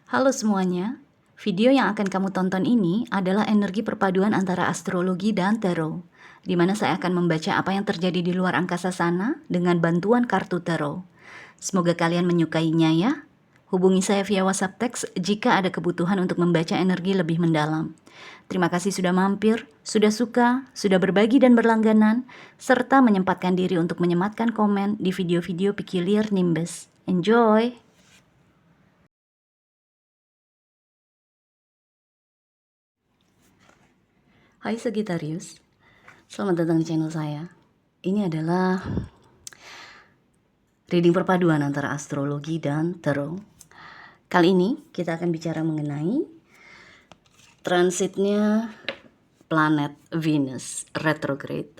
Halo semuanya, video yang akan kamu tonton ini adalah energi perpaduan antara astrologi dan tarot, di mana saya akan membaca apa yang terjadi di luar angkasa sana dengan bantuan kartu tarot. Semoga kalian menyukainya ya. Hubungi saya via WhatsApp teks jika ada kebutuhan untuk membaca energi lebih mendalam. Terima kasih sudah mampir, sudah suka, sudah berbagi dan berlangganan, serta menyempatkan diri untuk menyematkan komen di video-video Peculiar Nimbus. Enjoy! Hai Sagittarius, selamat datang di channel saya. Ini adalah reading perpaduan antara astrologi dan tarot. Kali ini kita akan bicara mengenai transitnya planet Venus retrograde.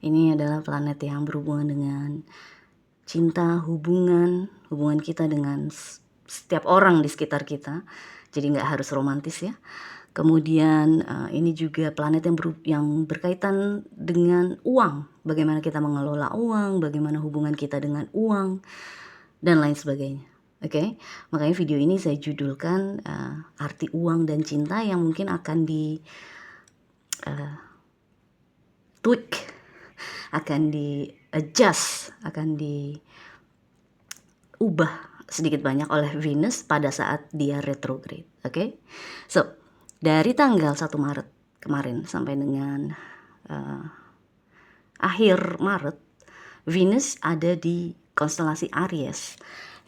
Ini adalah planet yang berhubungan dengan cinta, hubungan kita dengan setiap orang di sekitar kita. Jadi nggak harus romantis ya. Kemudian ini juga planet yang berkaitan dengan uang, bagaimana kita mengelola uang, bagaimana hubungan kita dengan uang, dan lain sebagainya. Oke, makanya video ini saya judulkan arti uang dan cinta yang mungkin akan di tweak, akan di adjust, akan diubah sedikit banyak oleh Venus pada saat dia retrograde. Oke, so dari tanggal 1 Maret kemarin sampai dengan akhir Maret, Venus ada di konstelasi Aries,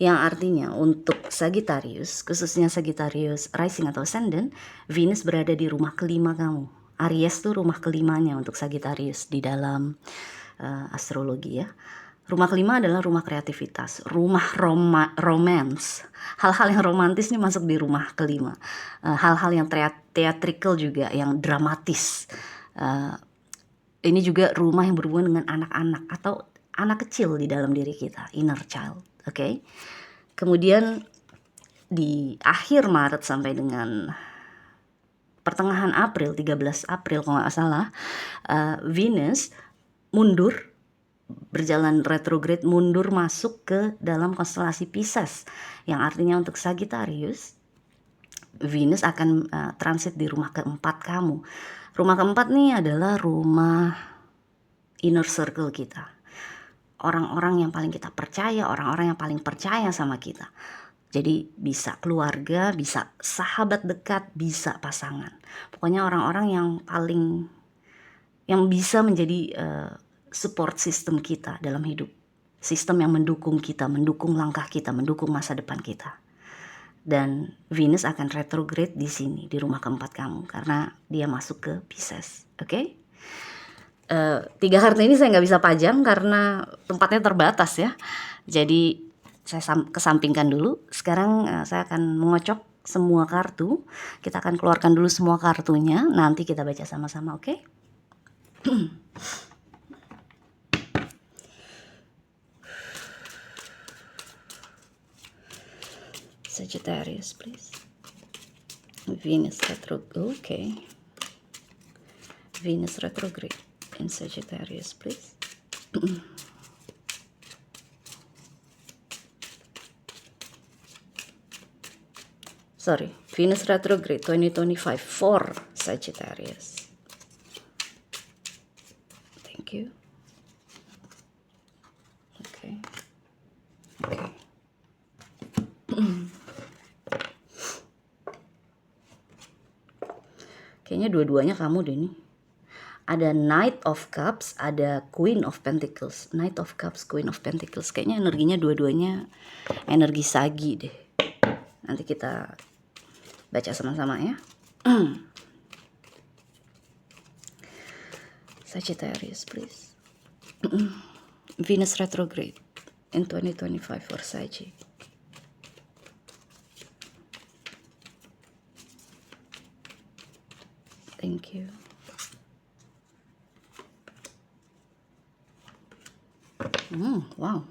yang artinya untuk Sagittarius, khususnya Sagittarius rising atau ascendant, Venus berada di rumah kelima kamu. Aries tuh rumah kelimanya untuk Sagittarius di dalam astrologi ya. Rumah kelima adalah rumah kreativitas, rumah romance. Hal-hal yang romantis ini masuk di rumah kelima. Hal-hal yang theatrical juga, yang dramatis. Ini juga rumah yang berhubungan dengan anak-anak atau anak kecil di dalam diri kita, inner child. Oke. Kemudian di akhir Maret sampai dengan pertengahan April, 13 April kalau nggak salah, Venus mundur, berjalan retrograde, mundur masuk ke dalam konstelasi Pisces, yang artinya untuk Sagittarius Venus akan transit di rumah keempat kamu. Rumah keempat nih adalah rumah inner circle kita, orang-orang yang paling kita percaya, orang-orang yang paling percaya sama kita. Jadi bisa keluarga, bisa sahabat dekat, bisa pasangan, pokoknya orang-orang yang paling yang bisa menjadi support system kita dalam hidup, sistem yang mendukung kita, mendukung langkah kita, mendukung masa depan kita. Dan Venus akan retrograde di sini, di rumah keempat kamu, karena dia masuk ke Pisces. Oke? 3 kartu ini saya nggak bisa pajang karena tempatnya terbatas ya. Jadi saya kesampingkan dulu. Sekarang saya akan mengocok semua kartu. Kita akan keluarkan dulu semua kartunya. Nanti kita baca sama-sama, oke? Sagittarius, please. Venus retrograde. Okay. Venus retrograde in Sagittarius, please. Sorry, Venus retrograde 2025 for Sagittarius. Thank you. Okay. Okay. Kayaknya dua-duanya kamu deh nih. Ada Knight of Cups, ada Queen of Pentacles. Knight of Cups, Queen of Pentacles. Kayaknya energinya dua-duanya energi Sagi deh. Nanti kita baca sama-sama ya. Sagittarius, please. Venus retrograde in 2025 for Sagi. Thank you. Wow.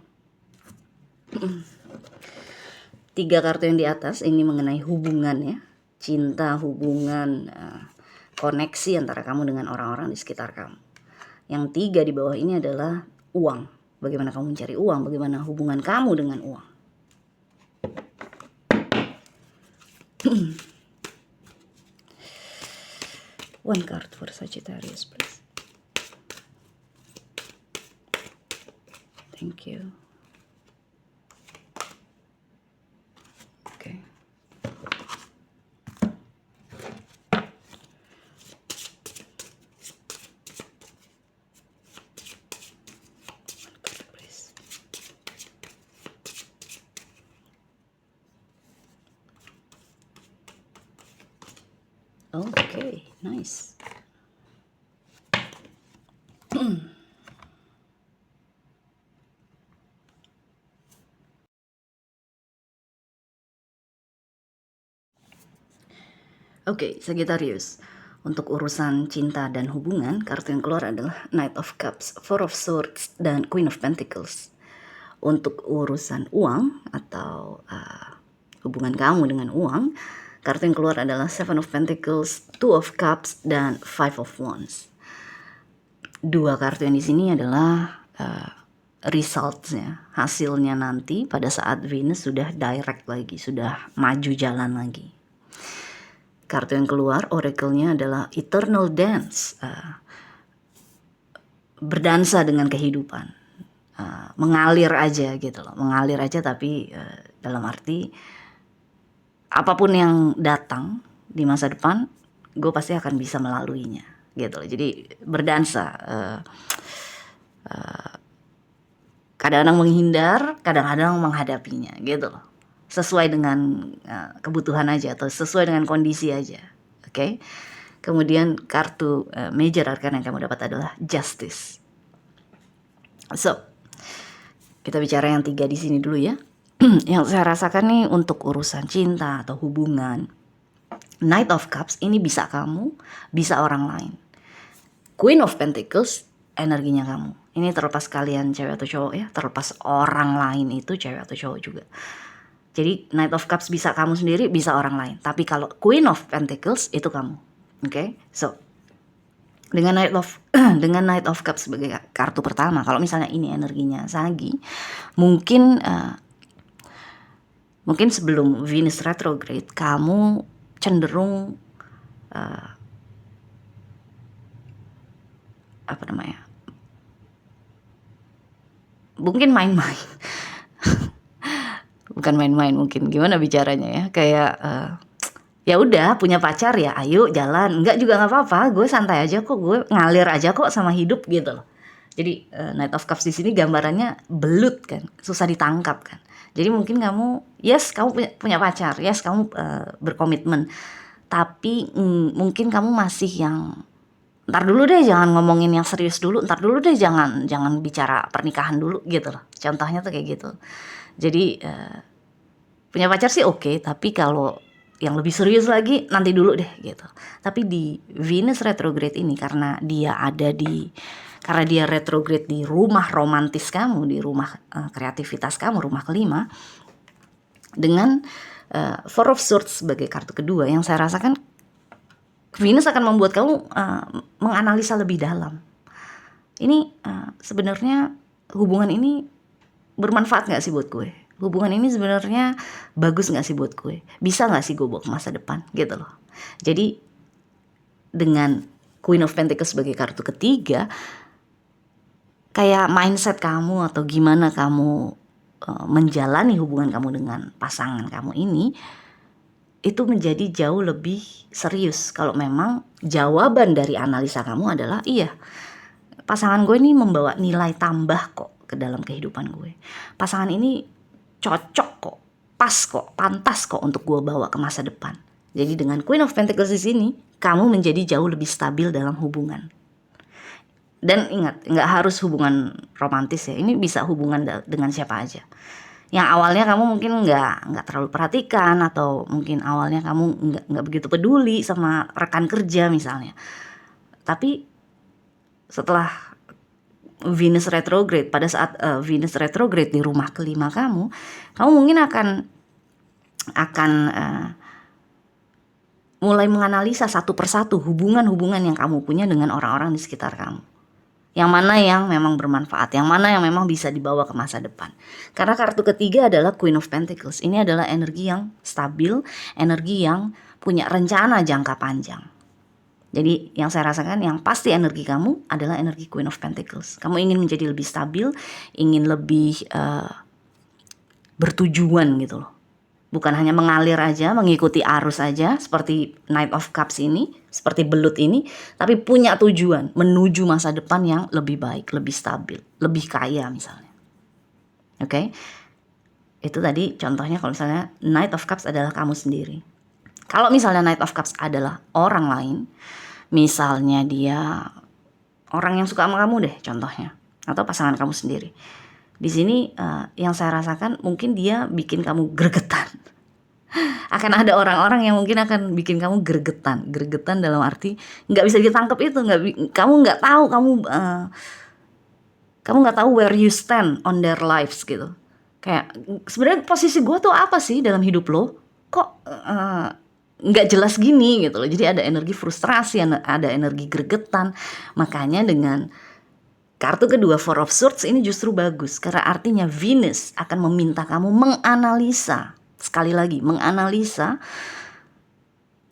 3 kartu yang di atas ini mengenai hubungan ya, cinta, hubungan, koneksi antara kamu dengan orang-orang di sekitar kamu. Yang 3 di bawah ini adalah uang. Bagaimana kamu mencari uang, bagaimana hubungan kamu dengan uang. One card for Sagittarius, please. Thank you. Okay. One card, please. Okay, nice. Oke, Sagittarius. Untuk urusan cinta dan hubungan, kartu yang keluar adalah Knight of Cups, Four of Swords, dan Queen of Pentacles. Untuk urusan uang atau hubungan kamu dengan uang, kartu yang keluar adalah Seven of Pentacles, Two of Cups, dan Five of Wands. Dua kartu yang di sini adalah resultsnya, hasilnya nanti pada saat Venus sudah direct lagi, sudah maju jalan lagi. Kartu yang keluar, oracle-nya adalah Eternal Dance, berdansa dengan kehidupan, mengalir aja gitu loh, mengalir aja tapi dalam arti apapun yang datang di masa depan, gue pasti akan bisa melaluinya gitu loh. Jadi berdansa, kadang-kadang menghindar, kadang-kadang menghadapinya gitu loh. Sesuai dengan kebutuhan aja atau sesuai dengan kondisi aja. Oke. Kemudian kartu major arcana yang kamu dapat adalah Justice. So, kita bicara yang 3 di sini dulu ya. Yang saya rasakan nih untuk urusan cinta atau hubungan, Knight of Cups ini bisa kamu, bisa orang lain. Queen of Pentacles energinya kamu. Ini terlepas kalian cewek atau cowok ya, terlepas orang lain itu cewek atau cowok juga. Jadi Knight of Cups bisa kamu sendiri, bisa orang lain. Tapi kalau Queen of Pentacles itu kamu. Oke? So, dengan Knight of Cups sebagai kartu pertama, kalau misalnya ini energinya Sagi, mungkin sebelum Venus retrograde kamu cenderung mungkin main-main. Bukan main-main, mungkin gimana bicaranya ya, kayak ya udah punya pacar ya ayo jalan, enggak juga nggak apa-apa, gue santai aja kok, gue ngalir aja kok sama hidup gitu loh. Jadi Knight of Cups di sini gambarannya belut kan, susah ditangkap kan. Jadi mungkin kamu punya pacar, kamu berkomitmen, tapi mungkin kamu masih yang ntar dulu deh, jangan ngomongin yang serius dulu, ntar dulu deh, jangan bicara pernikahan dulu gitu loh. Contohnya tuh kayak gitu. Jadi punya pacar sih oke, tapi kalau yang lebih serius lagi nanti dulu deh gitu. Tapi di Venus retrograde ini karena dia retrograde di rumah romantis kamu, di rumah kreativitas kamu, rumah kelima, dengan Four of Swords sebagai kartu kedua, yang saya rasakan Venus akan membuat kamu menganalisa lebih dalam. Ini sebenarnya hubungan ini bermanfaat gak sih buat gue? Hubungan ini sebenarnya bagus gak sih buat gue? Bisa gak sih gue bawa ke masa depan gitu loh. Jadi dengan Queen of Pentacles sebagai kartu ketiga, kayak mindset kamu atau gimana kamu menjalani hubungan kamu dengan pasangan kamu ini, itu menjadi jauh lebih serius kalau memang jawaban dari analisa kamu adalah iya, pasangan gue ini membawa nilai tambah kok ke dalam kehidupan gue. Pasangan ini cocok kok, pas kok, pantas kok untuk gue bawa ke masa depan. Jadi dengan Queen of Pentacles di sini, kamu menjadi jauh lebih stabil dalam hubungan. Dan ingat, nggak harus hubungan romantis ya. Ini bisa hubungan dengan siapa aja. Yang awalnya kamu mungkin nggak terlalu perhatikan, atau mungkin awalnya kamu nggak begitu peduli sama rekan kerja misalnya. Tapi setelah Venus retrograde, pada saat Venus retrograde di rumah kelima kamu mungkin akan mulai menganalisa satu persatu hubungan-hubungan yang kamu punya dengan orang-orang di sekitar kamu. yang mana yang memang bermanfaat, yang mana yang memang bisa dibawa ke masa depan. Karena kartu ketiga adalah Queen of Pentacles. Ini adalah energi yang stabil, energi yang punya rencana jangka panjang. Jadi yang saya rasakan yang pasti energi kamu adalah energi Queen of Pentacles. Kamu ingin menjadi lebih stabil, ingin lebih bertujuan gitu loh. Bukan hanya mengalir aja, mengikuti arus aja seperti Knight of Cups ini, seperti belut ini, tapi punya tujuan menuju masa depan yang lebih baik, lebih stabil, lebih kaya misalnya. Oke? Itu tadi contohnya kalau misalnya Knight of Cups adalah kamu sendiri. Kalau misalnya Knight of Cups adalah orang lain, misalnya dia orang yang suka sama kamu deh contohnya, atau pasangan kamu sendiri. Di sini yang saya rasakan mungkin dia bikin kamu gregetan. Akan ada orang-orang yang mungkin akan bikin kamu gregetan dalam arti nggak bisa ditangkap itu, kamu nggak tahu kamu nggak tahu where you stand on their lives gitu. Kayak sebenarnya posisi gue tuh apa sih dalam hidup lo? Kok nggak jelas gini gitu loh. Jadi ada energi frustrasi, ada energi gregetan. Makanya dengan kartu kedua Four of Swords ini justru bagus karena artinya Venus akan meminta kamu menganalisa, sekali lagi menganalisa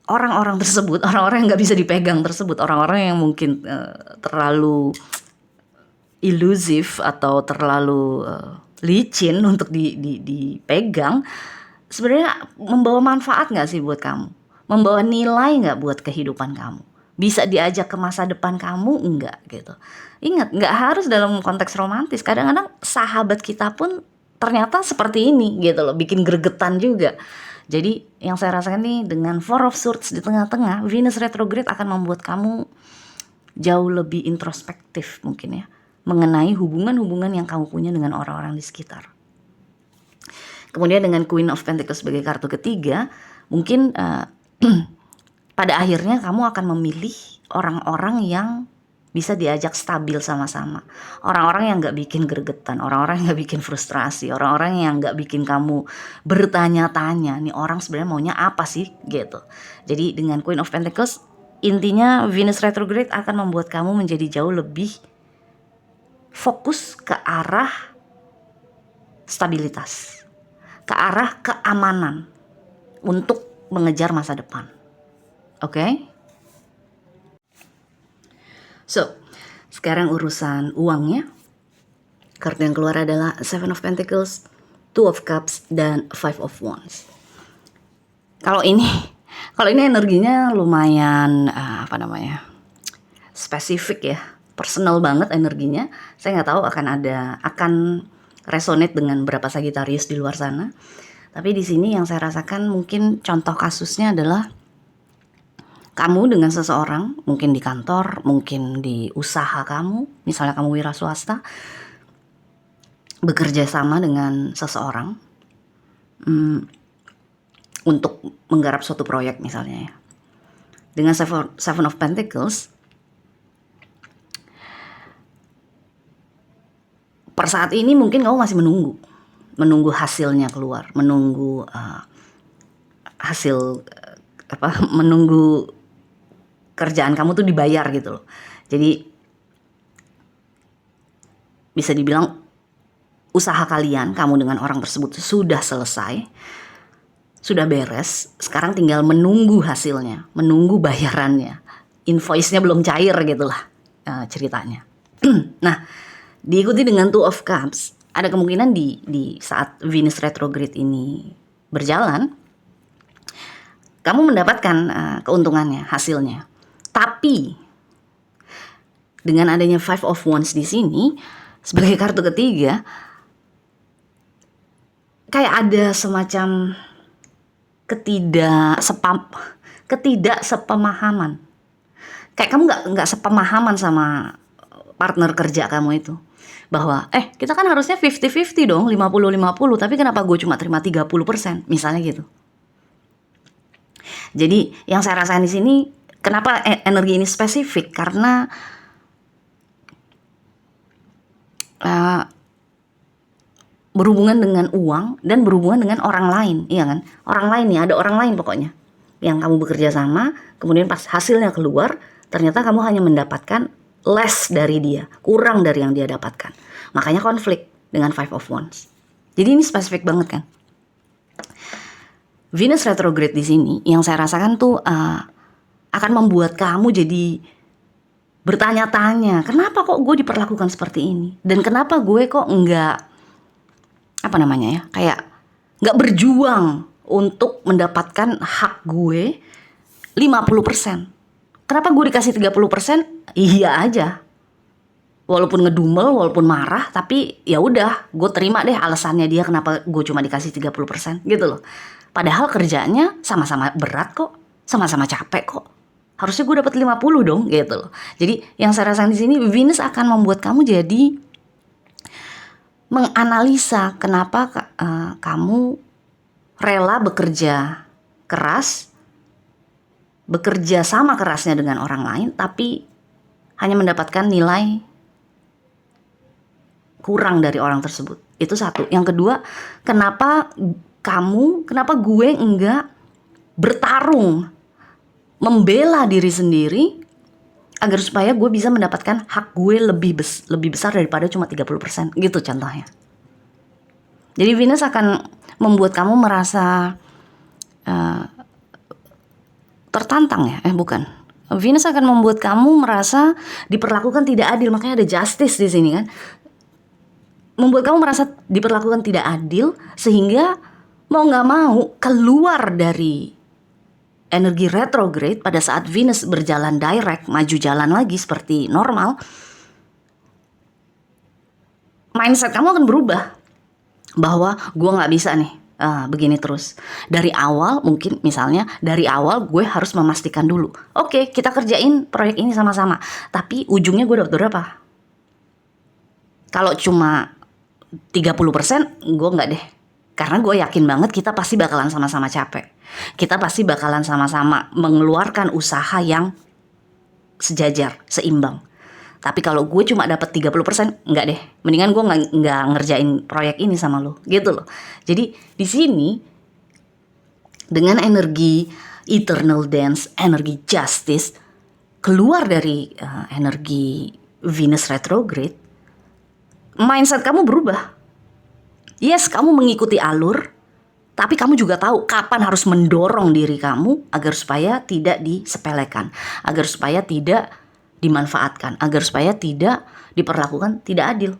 orang-orang tersebut, orang-orang yang nggak bisa dipegang tersebut, orang-orang yang mungkin terlalu ilusif atau terlalu licin untuk dipegang. Sebenarnya membawa manfaat nggak sih buat kamu? Membawa nilai nggak buat kehidupan kamu? Bisa diajak ke masa depan kamu enggak gitu. Ingat, nggak harus dalam konteks romantis. Kadang-kadang sahabat kita pun ternyata seperti ini gitu loh, bikin gregetan juga. Jadi yang saya rasakan nih dengan Four of Swords di tengah-tengah, Venus retrograde akan membuat kamu jauh lebih introspektif mungkin ya, mengenai hubungan-hubungan yang kamu punya dengan orang-orang di sekitar. Kemudian dengan Queen of Pentacles sebagai kartu ketiga, mungkin pada akhirnya kamu akan memilih orang-orang yang bisa diajak stabil sama-sama. Orang-orang yang gak bikin gregetan, orang-orang yang gak bikin frustrasi, orang-orang yang gak bikin kamu bertanya-tanya, nih orang sebenarnya maunya apa sih gitu. Jadi dengan Queen of Pentacles, intinya Venus retrograde akan membuat kamu menjadi jauh lebih fokus ke arah stabilitas, ke arah keamanan untuk mengejar masa depan. Oke? So, sekarang urusan uangnya. Kartu yang keluar adalah Seven of Pentacles, Two of Cups, dan Five of Wands. Kalau ini energinya lumayan spesifik ya, personal banget energinya. Saya nggak tahu akan resonate dengan berapa Sagittarius di luar sana. Tapi di sini yang saya rasakan mungkin contoh kasusnya adalah kamu dengan seseorang, mungkin di kantor, mungkin di usaha kamu, misalnya kamu wira swasta, bekerja sama dengan seseorang untuk menggarap suatu proyek misalnya ya. Dengan Seven of Pentacles, per saat ini mungkin kamu masih menunggu hasilnya keluar, menunggu menunggu kerjaan kamu tuh dibayar gitu loh. Jadi bisa dibilang usaha kalian, kamu dengan orang tersebut sudah selesai, sudah beres. Sekarang tinggal menunggu hasilnya, menunggu bayarannya. Invoice-nya belum cair gitulah ceritanya. Nah, diikuti dengan Two of Cups, ada kemungkinan di saat Venus retrograde ini berjalan, kamu mendapatkan keuntungannya, hasilnya. Tapi dengan adanya Five of Wands di sini sebagai kartu ketiga, kayak ada semacam ketidaksepemahaman. Kayak kamu nggak sepemahaman sama partner kerja kamu itu. Bahwa kita kan harusnya 50-50 dong, 50-50, tapi kenapa gue cuma terima 30%, misalnya gitu. Jadi yang saya rasain di sini, kenapa energi ini spesifik? Karena berhubungan dengan uang dan berhubungan dengan orang lain, iya kan? Orang lain nih, ada orang lain pokoknya yang kamu bekerja sama, kemudian pas hasilnya keluar, ternyata kamu hanya mendapatkan less dari dia, kurang dari yang dia dapatkan. Makanya konflik dengan Five of Wands. Jadi ini spesifik banget kan. Venus retrograde di sini yang saya rasakan tuh akan membuat kamu jadi bertanya-tanya, kenapa kok gue diperlakukan seperti ini? Dan kenapa gue kok kayak nggak berjuang untuk mendapatkan hak gue 50%. Kenapa gue dikasih 30%? Iya aja. Walaupun ngedumel, walaupun marah, tapi ya udah, gue terima deh alasannya dia kenapa gue cuma dikasih 30% gitu loh. Padahal kerjanya sama-sama berat kok, sama-sama capek kok. Harusnya gue dapat 50 dong gitu loh. Jadi yang saya rasakan di sini, Venus akan membuat kamu jadi menganalisa kenapa kamu rela bekerja keras, bekerja sama kerasnya dengan orang lain, tapi hanya mendapatkan nilai kurang dari orang tersebut. Itu satu. Yang kedua, kenapa gue enggak bertarung, membela diri sendiri agar supaya gue bisa mendapatkan hak gue lebih besar daripada cuma 30% gitu contohnya. Jadi Venus akan membuat kamu merasa tertantang ya, bukan. Venus akan membuat kamu merasa diperlakukan tidak adil, makanya ada justice di sini kan. Membuat kamu merasa diperlakukan tidak adil sehingga mau nggak mau keluar dari energi retrograde pada saat Venus berjalan direct, maju jalan lagi seperti normal. Mindset kamu akan berubah bahwa gue nggak bisa nih begini terus. Dari awal mungkin misalnya dari awal gue harus memastikan dulu. Oke, kita kerjain proyek ini sama-sama. Tapi ujungnya gue dapat berapa? Kalau cuma 30% gue nggak deh. Karena gue yakin banget kita pasti bakalan sama-sama capek. Kita pasti bakalan sama-sama mengeluarkan usaha yang sejajar, seimbang. Tapi kalau gue cuma dapat 30%, enggak deh. Mendingan gue nggak ngerjain proyek ini sama lo, gitu loh. Jadi di sini dengan energi eternal dance, energi justice, keluar dari energi Venus retrograde, mindset kamu berubah. Yes, kamu mengikuti alur, tapi kamu juga tahu kapan harus mendorong diri kamu agar supaya tidak disepelekan, agar supaya tidak dimanfaatkan, agar supaya tidak diperlakukan tidak adil.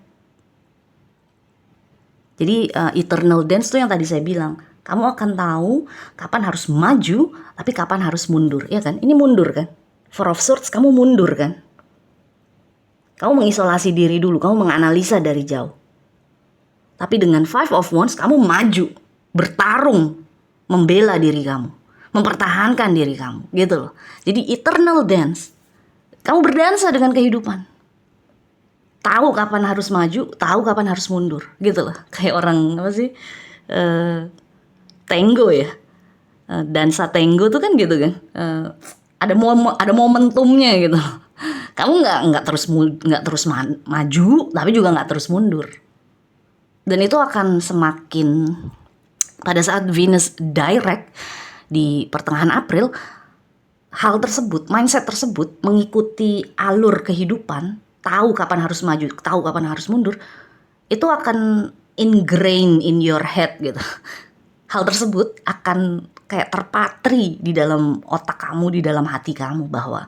Jadi eternal dance itu yang tadi saya bilang, kamu akan tahu kapan harus maju, tapi kapan harus mundur, ya kan? Ini mundur kan? Four of Swords, kamu mundur kan? Kamu mengisolasi diri dulu, kamu menganalisa dari jauh. Tapi dengan Five of Wands, kamu maju, bertarung, membela diri kamu, mempertahankan diri kamu, gitu loh. Jadi eternal dance, kamu berdansa dengan kehidupan. Tahu kapan harus maju, tahu kapan harus mundur, gitu loh. Kayak orang apa sih? Tango ya. Dansa tango tuh kan gitu kan. Ada momentumnya gitu. Kamu nggak terus maju, tapi juga nggak terus mundur. Dan itu akan semakin pada saat Venus direct di pertengahan April, hal tersebut, mindset tersebut mengikuti alur kehidupan, tahu kapan harus maju, tahu kapan harus mundur, itu akan ingrain in your head gitu. Hal tersebut akan kayak terpatri di dalam otak kamu, di dalam hati kamu bahwa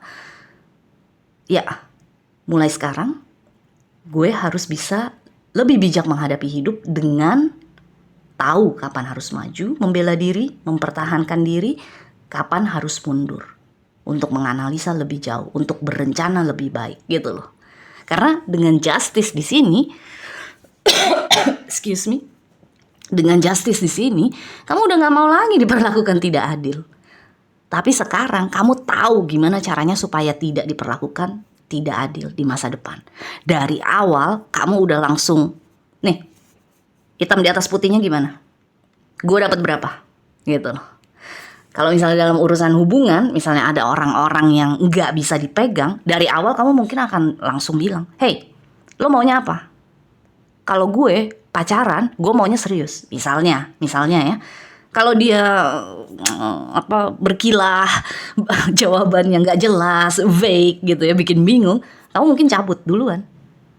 ya, mulai sekarang gue harus bisa lebih bijak menghadapi hidup dengan tahu kapan harus maju, membela diri, mempertahankan diri, kapan harus mundur. Untuk menganalisa lebih jauh, untuk berencana lebih baik gitu loh. Karena dengan justice di sini, excuse me, dengan justice di sini, kamu udah nggak mau lagi diperlakukan tidak adil. Tapi sekarang kamu tahu gimana caranya supaya tidak diperlakukan tidak adil di masa depan. Dari awal kamu udah langsung, nih, hitam di atas putihnya gimana? Gue dapat berapa? Gitu loh. Kalau misalnya dalam urusan hubungan, misalnya ada orang-orang yang nggak bisa dipegang, dari awal kamu mungkin akan langsung bilang, hey, lo maunya apa? Kalau gue pacaran, gue maunya serius. Misalnya ya. Kalau dia berkilah jawabannya nggak jelas, vague gitu ya, bikin bingung, kamu mungkin cabut duluan.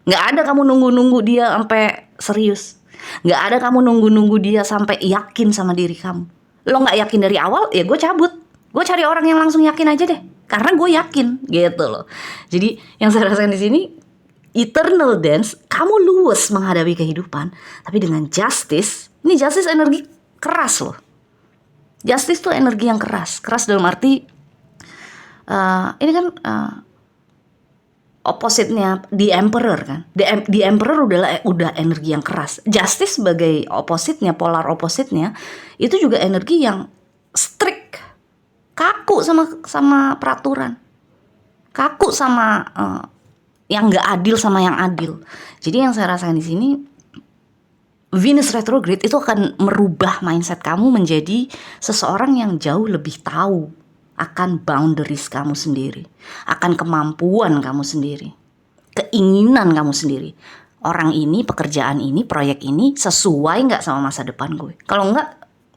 Nggak ada kamu nunggu-nunggu dia sampai serius. Nggak ada kamu nunggu-nunggu dia sampai yakin sama diri kamu. Lo nggak yakin dari awal, ya gue cabut. Gue cari orang yang langsung yakin aja deh. Karena gue yakin gitu loh. Jadi yang saya rasakan di sini, eternal dance, kamu luwes menghadapi kehidupan. Tapi dengan justice, ini justice energi keras loh. Justice tuh energi yang keras. Keras dalam arti, ini kan opposite-nya the emperor kan. The emperor udah energi yang keras. Justice sebagai opposite-nya, polar opposite-nya, itu juga energi yang strict, kaku sama peraturan, kaku sama yang nggak adil sama yang adil. Jadi yang saya rasakan di sini, Venus retrograde itu akan merubah mindset kamu menjadi seseorang yang jauh lebih tahu akan boundaries kamu sendiri, akan kemampuan kamu sendiri, keinginan kamu sendiri. Orang ini, pekerjaan ini, proyek ini sesuai nggak sama masa depan gue? Kalau nggak,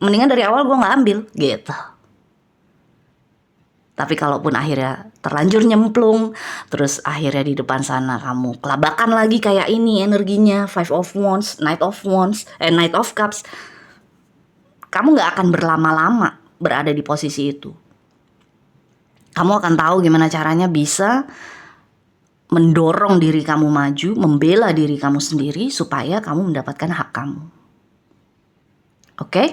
mendingan dari awal gue nggak ambil gitu. Tapi kalaupun akhirnya terlanjur nyemplung, terus akhirnya di depan sana kamu kelabakan lagi kayak ini energinya, Five of Wands, Knight of Wands, Knight of Cups, kamu nggak akan berlama-lama berada di posisi itu. Kamu akan tahu gimana caranya bisa mendorong diri kamu maju, membela diri kamu sendiri supaya kamu mendapatkan hak kamu. Oke?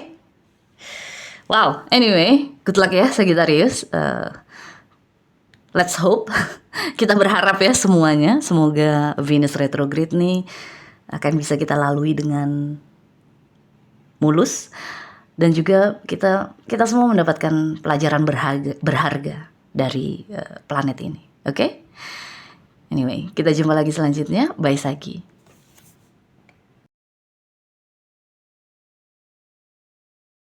Wow, anyway, good luck ya Sagittarius. Let's hope. Kita berharap ya semuanya, semoga Venus retrograde nih akan bisa kita lalui dengan mulus. Dan juga kita semua mendapatkan pelajaran berharga dari planet ini. Oke? Anyway, kita jumpa lagi selanjutnya. Bye Sagi.